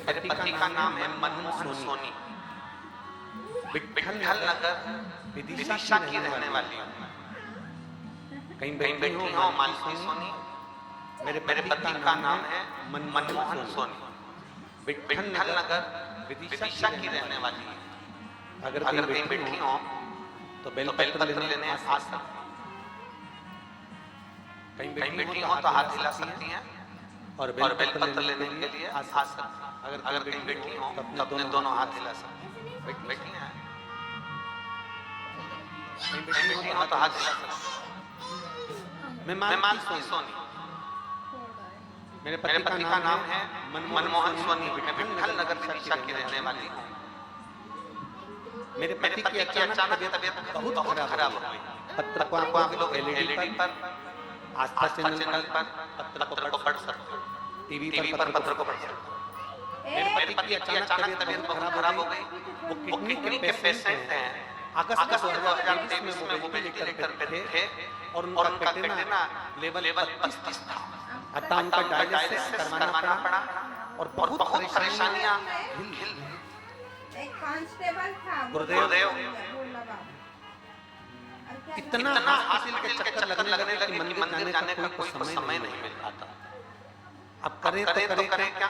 पति का नाम है मनमोहन सोनी। विठल नगर विदिशा की रहने वाली हूँ। कहीं बैठी हो मालती सोनी। मेरे पति का नाम है मनमोहन सोनी। विठल नगर विदिशा की रहने वाली है। अगर कहीं बैठी हो तो बेलपत्र लेने आ सकती हैं। कहीं बैठी हो तो हाथ हिला सकती हैं और बेलपत्र लेने के लिए आ सकती हैं। अगर कहीं बैठी हो तो अपने दोनों हाथ हिला सकती हैं। बैठी हैं, कहीं बैठी हो तो हाथ हिला सकती हैं। मैं मालती सोनी। मेरे पति का नाम है मनमोहन सोनी। मैं विठल नगर विदिशा की रहने वाली हूँ। मेरे पति की अचानक तबीयत बहुत खराब हो गई। पत्र को आप लोग एलईडी पर, आस्था चैनल पर पत्र को पढ़ सकते हो। टीवी पर पत्र को पढ़ सकते हो। मेरे पति की अचानक तबीयत बहुत खराब हो गई। वो किडनी के पेशेंट हैं। अगस्त 2023 में वो बेटी लेकर थे और उनका पेट ना लेवल 35 था। अतः उनका डायलिसिस करवाना पड़ा और बहुत परेशानियां झेल। एक कांस्टेबल था गुरुदेव इतना हॉस्पिटल के चक्कर लगने लगे कि मंदिर जाने का कोई समय नहीं मिल पाता। अब करे तो करे क्या।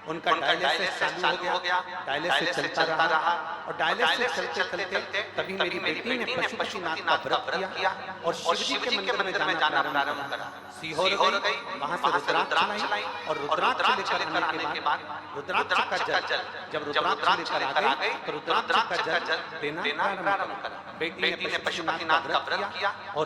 उनका डायलिसिस चालू हो गया। डायलिसिस चलता रहा और डायलिसिस चलते चलते तभी मेरी बेटी ने पशुपतिनाथ का व्रत किया और शिव जी के मंदिर में जाना प्रारंभ करा। सीहोर गई, वहां से रुद्राक्ष लाई और रुद्राक्ष लेकर आने के बाद रुद्राक्ष का जल जब रुद्राक्ष लेकर आ गई तो रुद्राक्ष का जल देना प्रारंभ करा। बेटी ने पशुपतिनाथ का व्रत किया और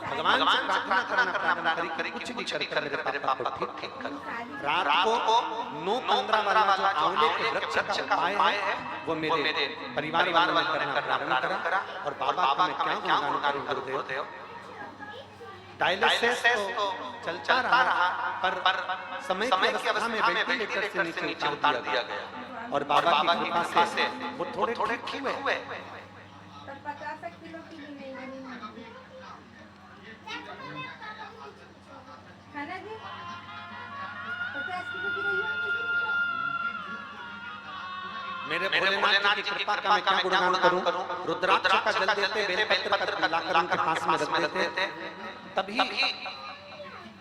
भगवान से प्रार्थना करना प्रारंभ करी कि कुछ भी कर मेरे पापा को ठीक कर। रात को 9:15 वाला जो आंवले के वृक्ष का उपाय है वो मेरे परिवार वालों ने करना प्रारंभ करा। और बाबा का मैं क्या गुणगान करूं गुरुदेव। डायलिसिस तो चलता रहा पर समय की अवस्था में वेंटिलेटर से नीचे उतार दिया गया और बाबा की कृपा से वो थोड़े ठीक हुए। 50 किलो की भी नहीं खाना जी 50 किलो की नहीं। मेरे भोलेनाथ की कृपा का मैं क्या गुणगान करूं। रुद्राक्ष का जल देते, बेलपत्र का लाकर उनके पास में रख देते। तभी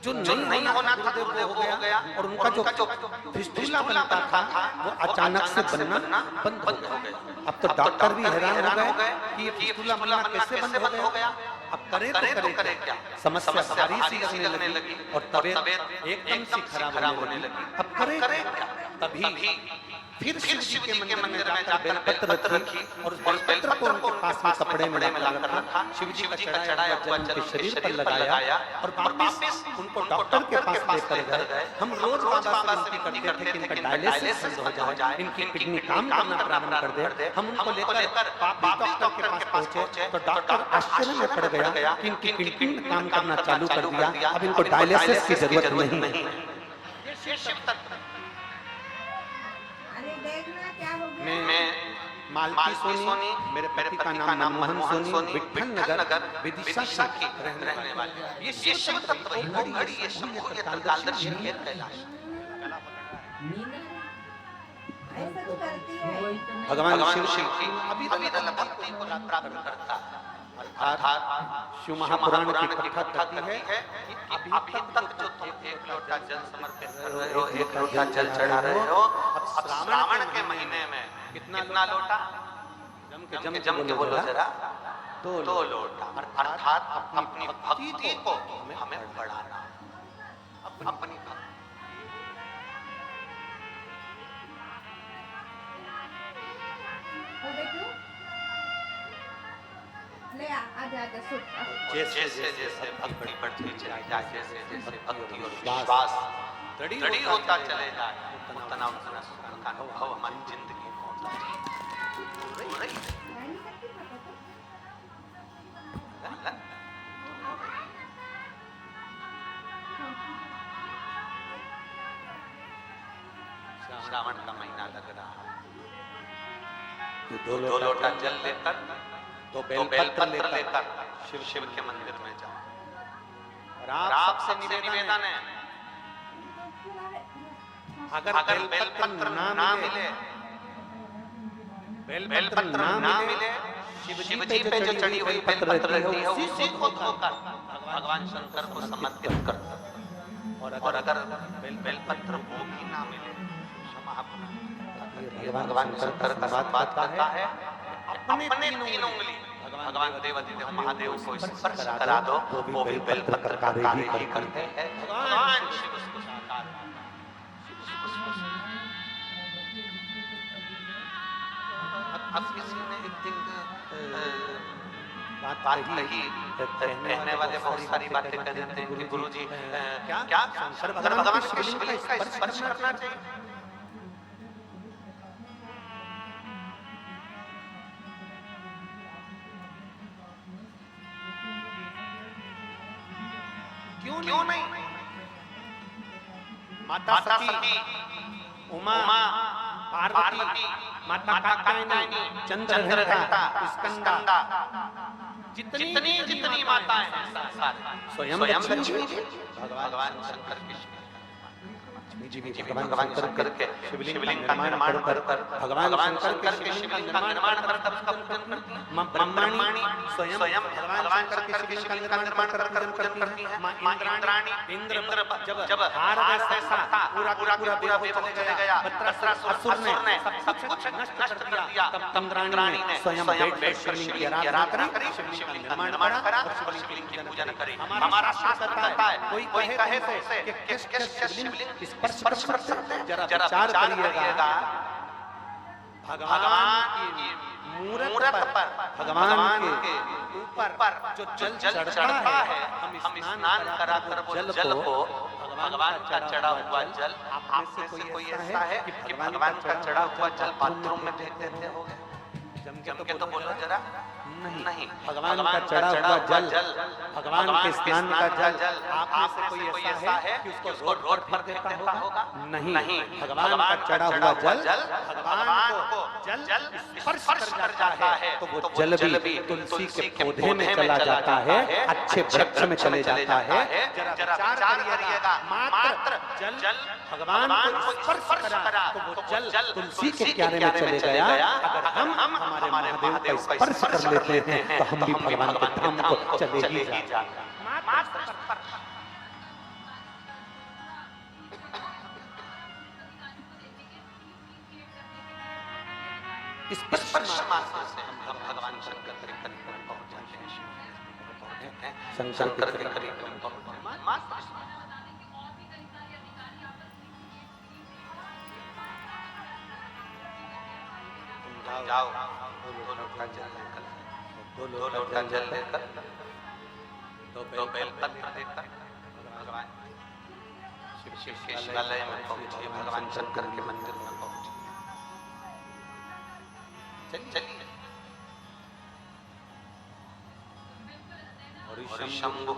जो नहीं होना था वो हो गया और उनका जो फिस्टुला बनता था वो अचानक से बनना बंद हो गया। अब तो डॉक्टर भी हैरान हो गए कि ये फिस्टुला बनना कैसे बंद हो गया। अब करे तो करे क्या। समस्या भारी सी लगने लगी और तबीयत एकदम से खराब होने लगी। अब करे क्या। तभी फिर शिव जी के मंदिर में जाकर बेलपत्र रखी और बेलपत्र को उनके पास में कपड़े में लाकर रखा। शिव जी का चढ़ाया हुआ जल उनके शरीर पर लगाया और वापस उनको डॉक्टर के पास लेकर गए। हम रोज बाबा से विनती करते थे कि इनका डायलिसिस बंद हो जाए, इनकी किडनी काम करना प्रारंभ कर दे। हम उनको लेकर डॉक्टर के पास पहुंचे तो डॉक्टर आश्चर्य में पड़ गया कि इनकी किडनी काम करना चालू कर दिया। अब इनको डायलिसिस की जरूरत नहीं है। ये शिव तत्व। देखना क्या हो गया। मैं मालती सोनी। मेरे पति का नाम मनमोहन सोनी। विठल नगर विदिशा की रहने वाली। ये शिव तत्व ही घड़ी ये शंभु ये कालदर्शी ये कैलाश। ऐसा तो करती है भगवान शिव की अभी भक्ति को प्राप्त करता है। अर्थात शिव महापुराण की कथा कहती है कि अभी तक जो तुम एक लोटा जल समर्पित कर रहे हो, एक लोटा जल चढ़ा रहे हो, अब श्रावण के महीने में कितना लोटा जम के बोलो जरा 2 लोटा। अर्थात अपनी भक्ति को हमें बढ़ाना। अपनी ले आजा सुन। जैसे भक्ति बढ़ती चली जाए, जैसे भक्ति और विश्वास दृढ़ होता चले जाए, उतना सुख का अनुभव हमारी जिंदगी में होता है। श्रावण का महीना लग रहा है। 2 लोटा जल लेकर तो बेलपत्र लेकर शिव के मंदिर में जाओ। और आप सबसे निवेदन है अगर बेलपत्र ना मिले, बेलपत्र ना मिले, शिव जी पे जो चढ़ी हुई बेलपत्र रहती है उसी को धोकर भगवान शंकर को समर्पित करता है। और अगर बेलपत्र वो भी ना मिले, भगवान शंकर का संवाद करता है, अपने तीन उंगली भगवान देवाधिदेव महादेव को स्पर्श करा दो, वो भी बेलपत्र का कार्य ही करते हैं। भगवान शिव उसको साकार, अब किसी ने एक दिन बात कही, कहने वाले बहुत सारी बातें कह देते हैं कि गुरुजी क्या भगवान के शिवलिंग का स्पर्श करना चाहिए? क्यों नहीं? माता सती, उमा, पार्वती, माता कात्यायनी, चंद्रघंटा, स्कंदा, जितनी माताएं हैं स्वयं लक्ष्मी जी भगवान शंकर की भगवान शंकर के शिवलिंग का निर्माण कर भगवान शंकर के शिवलिंग का निर्माण कर उसका पूजन करती है। मां ब्रह्मणी स्वयं भगवान शंकर के शिवलिंग का निर्माण कर पूजन करती है। मां इंद्र जब हार गया, पूरा बेहोश चले गया, असुर ने सब कुछ नष्ट कर दिया, तब इंद्राणी ने स्वयं बैठ कर शिवलिंग की आराधना करी, शिवलिंग का निर्माण करा और शिवलिंग की पूजन करी। हमारा शास्त्र कहता है, कोई कहे तो कि किस शिवलिंग स्पर्श कर सकते हैं? जरा विचार करिएगा, भगवान की मूरत पर, भगवान के ऊपर जो जल चढ़ता है, हम स्नान कराकर वो जल को, भगवान का चढ़ा हुआ जल, आप में से कोई ऐसा है कि भगवान का चढ़ा हुआ जल बाथरूम में फेंक देते हो? जम के तो बोलो जरा। नहीं, भगवान का चढ़ा हुआ जल, भगवान के स्नान का जल, आप में से कोई ऐसा है कि उसको रोड पर देता होगा? नहीं, भगवान का चढ़ा हुआ जल भगवान को जल स्पर्श कर जाता है तो वो जल भी तुलसी के पौधे में चला जाता है, अच्छे वृक्ष में चले जाता है। जरा विचार करिएगा, मात्र जल भगवान को स्पर्श करा तो वो जल तुलसी के क्यारे में चले गया। अगर हम हमारे महादेव को स्पर्श कर लेते हैं तो हम भी भगवान के धाम को चले ही जाते। स्पर्श मात्र से हम भगवान शंकर के करीब पहुंच जाते हैं, शंकर के करीब मात्र। जाओ, दो लोटा जल लेकर, दो बेलपत्र देकर भगवान शिव के शिवालय में पहुंचिए, भगवान शंकर के मंदिर में पहुंचिए। चलिए। और शंभु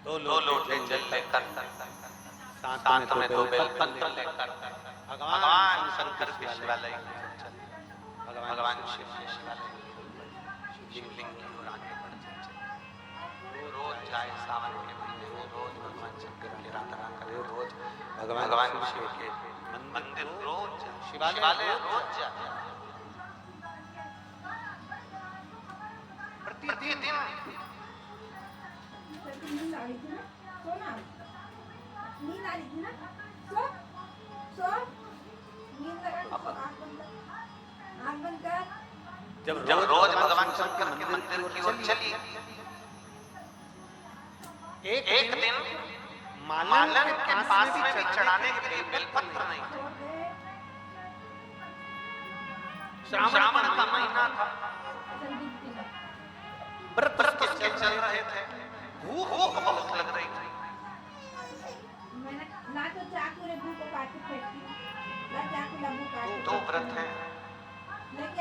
दो लोटे जल लेकर, साथ में दो बेलपत्र लेकर भगवान शंकर के शिवालय, भगवान शिव के शिवालय शिवलिंग की ओर आगे बढ़ जाए। रोज जाए, सावन के महीने में रोज भगवान शंकर की आराधना करे, रोज भगवान शिव के मंदिर रोज शिवालय रोज जाए, प्रतिदिन। नींद आ रही थी ना, सोना, नींद आ रही थी ना, सो नींद लगा, आँख बंद कर। जब रोज भगवान शंकर के मंदिर की ओर चली, एक दिन मालन के पास में भी चढ़ाने के लिए बेलपत्र नहीं थे। श्रावण का महीना था, व्रत के चल रहे थे, भूख बहुत लग रही थी। मैंने ना तो चाकू रे भूख को काट के फेंकती, ना चाकू ला भूख काट। तो व्रत है, लेकिन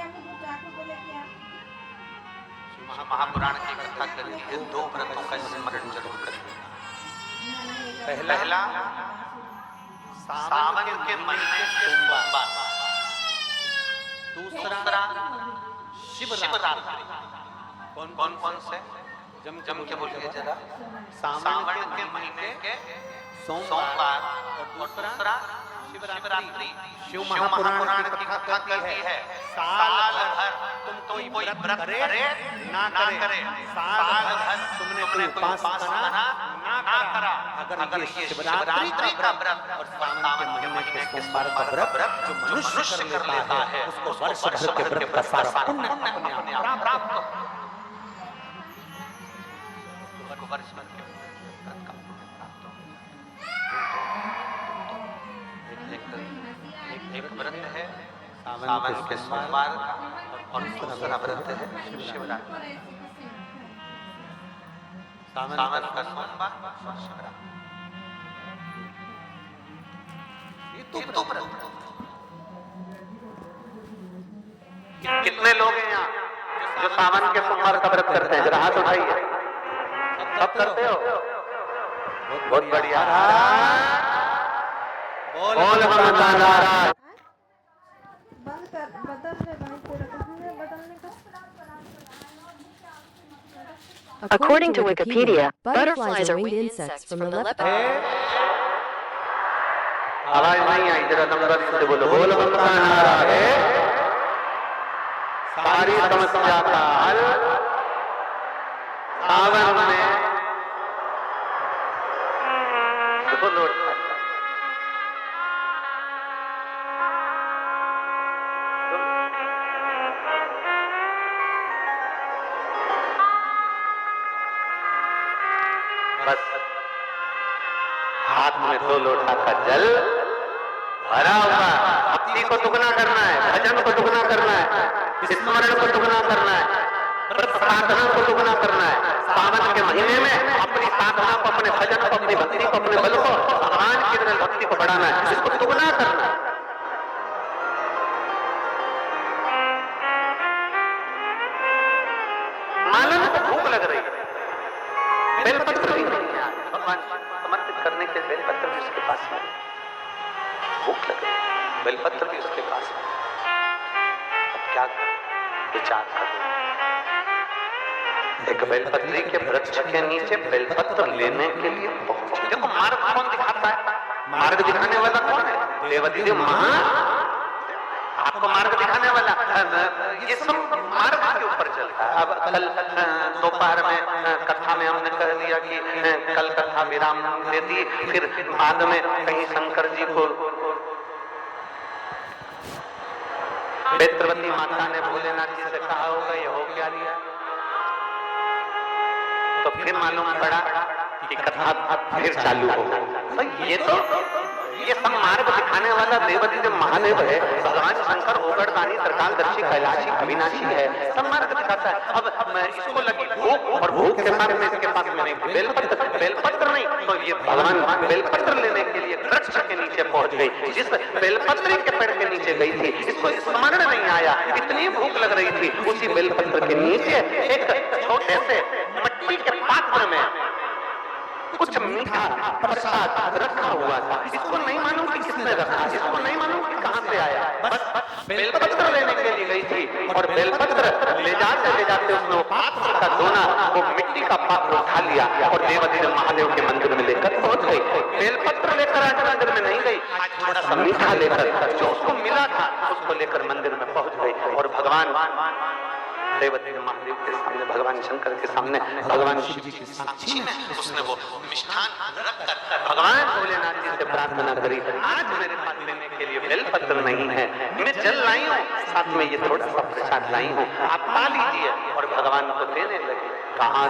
महापुराण की कथा करती है, 2 व्रतों का स्मरण जरूर करें। पहला सावन के महीने सोमवार, दूसरा शिवरात्रि। कौन कौन से? जम के बोलिए जरा। सावन के महीने के सोमवार और दूसरा शिवरात्रि। शिव महापुराण की कथा कहती है साल भर तुम कोई व्रत करे ना करे, साल भर तुमने कोई उपासना ना करा, अगर ये शिवरात्रि का व्रत और सावन के महीने के सोमवार का व्रत जो मनुष्य कर लेता है उसको वर्ष भर के व्रत का सारा पुण्य अपने आप प्राप्त हो। वर्ष भर के व्रत का पुण्य प्राप्त हो। एक व्रत है सावन के सोमवार और दूसरा व्रत है शिवरात्रि। सावन का सोमवार और शिवरात्रि, ये तो व्रत। कितने लोग हैं यहाँ जो सावन के सोमवार का व्रत करते हैं? जरा हाथ उठाइए। सब करते हो? बहुत बढ़िया। बोल महाराज। बंद कर, बदल ले भाई, तेरा कहाँ बदलने का? According to Wikipedia, butterflies are winged insects from the leopard. आवाज नहीं आई, जरा नंबर से बोलो। बोल महाराज। सारी समस्या का हल सावन में बस हाथ में 2 लोटा का जल भरा हुआ। भक्ति को दुगना करना है, भजन को दुगना करना है, स्मरण को दुगना करना है, प्रार्थना को दुगना करना है। सावन के महीने में अपनी साधना को, अपने भजन को, अपनी भक्ति को, अपने बल को, भगवान की तरह भक्ति को बढ़ाना है, इसको दुगना करना है। मालन को भूख लग रही है, बेलपत्र भी नहीं है भगवान समर्पित करने के। बेलपत्र भी उसके पास में, भूख लग रही है, बेलपत्र भी उसके पास में। अब क्या विचार करो? एक बेलपत्री के वृक्ष के नीचे बेलपत्र लेने के लिए पहुंचे। देखो मार्ग कौन दिखाता है? मार्ग दिखाने वाला कौन है? देवती देव महा आपको मार्ग दिखाने वाला। ये सब मार्ग के ऊपर चलता है। अब कल दोपहर में कथा में हमने कह दिया कि कल कथा विराम दे दी, फिर बाद में कहीं शंकर जी को बेत्रवती माता ने भोलेनाथ जी से कहा होगा ये हो क्या लिया, तो फिर मालूम पड़ा कि कथा फिर चालू हो। तो ये सब मार्ग दिखाने वाला देवदेव महादेव है। भगवान शंकर ओगड़दानी त्रिकालदर्शी कैलाशी अविनाशी है, सब मार्ग दिखाता है। अब इसको लगी भूख, और भूख के साथ में इसके पास में नहीं बेलपत्र नहीं, तो ये भगवान बेलपत्र लेने के लिए वृक्ष के नीचे पहुंच गई। जिस बेलपत्री के पेड़ के नीचे गई थी, इसको स्मरण नहीं आया, इतनी भूख लग रही थी। उसी बेलपत्र के नीचे एक छोटे से मिट्टी के पात्र में कुछ मीठा प्रसाद रखा हुआ था। इसको नहीं मालूम कि किसने रखा, इसको नहीं मालूम कि कहां से आया। बस बेलपत्र लेने के लिए गई थी, और बेलपत्र ले जाते उसने वो पात्र का दोना, वो मिट्टी का पात्र उठा लिया और देवदेव महादेव के मंदिर में लेकर पहुंच गई। बेलपत्र लेकर आज मंदिर में नहीं गई, आज थोड़ा सा मीठा लेकर जो उसको मिला था उसको लेकर मंदिर में पहुंच गई। और भगवान देवदेव महादेव के सामने, भगवान शंकर के सामने, भगवान शिव जी की साक्षी में उसने वो मिष्ठान रखकर भगवान भोलेनाथ जी से प्रार्थना करी। आज मेरे पास लेने के लिए बेलपत्र नहीं है, मैं जल लाई हूँ, साथ में ये थोड़ा सा प्रसाद लाई हूँ, आप पा लीजिए। और भगवान को देने लगे। कहाँ